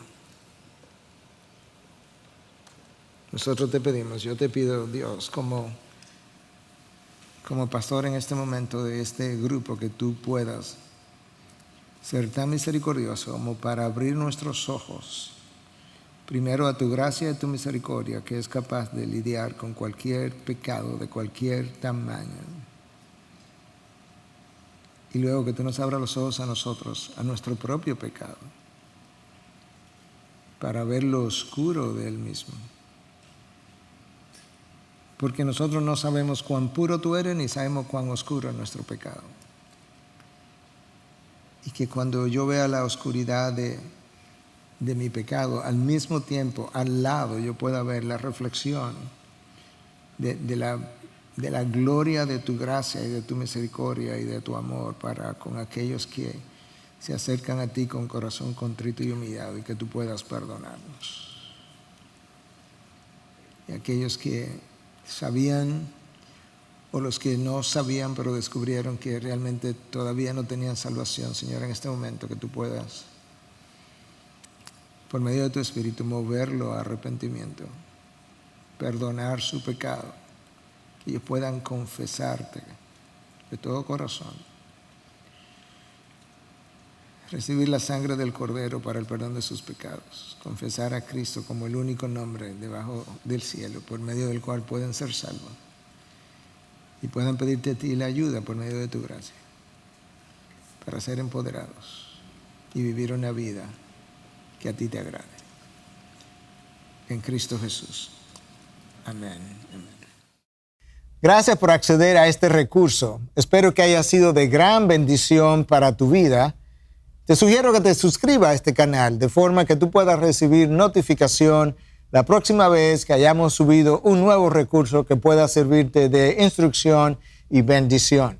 [SPEAKER 1] Nosotros te pedimos, yo te pido, Dios, como pastor en este momento de este grupo, que tú puedas ser tan misericordioso como para abrir nuestros ojos, primero a tu gracia y a tu misericordia, que es capaz de lidiar con cualquier pecado de cualquier tamaño. Y luego que tú nos abras los ojos a nosotros, a nuestro propio pecado, para ver lo oscuro de él mismo. Porque nosotros no sabemos cuán puro tú eres, ni sabemos cuán oscuro es nuestro pecado. Y que cuando yo vea la oscuridad de mi pecado, al mismo tiempo, al lado, yo pueda ver la reflexión de la gloria de tu gracia y de tu misericordia y de tu amor para con aquellos que se acercan a ti con corazón contrito y humillado, y que tú puedas perdonarnos. Y aquellos que sabían, o los que no sabían pero descubrieron que realmente todavía no tenían salvación, Señor, en este momento que tú puedas, por medio de tu Espíritu, moverlo a arrepentimiento, perdonar su pecado, que ellos puedan confesarte de todo corazón, recibir la sangre del Cordero para el perdón de sus pecados, confesar a Cristo como el único nombre debajo del cielo por medio del cual pueden ser salvos, y puedan pedirte a ti la ayuda por medio de tu gracia para ser empoderados y vivir una vida que a ti te agrade. En Cristo Jesús. Amén. Amén. Gracias por acceder a este recurso. Espero que haya sido de gran bendición para tu vida. Te sugiero que te suscribas a este canal de forma que tú puedas recibir notificación la próxima vez que hayamos subido un nuevo recurso que pueda servirte de instrucción y bendición.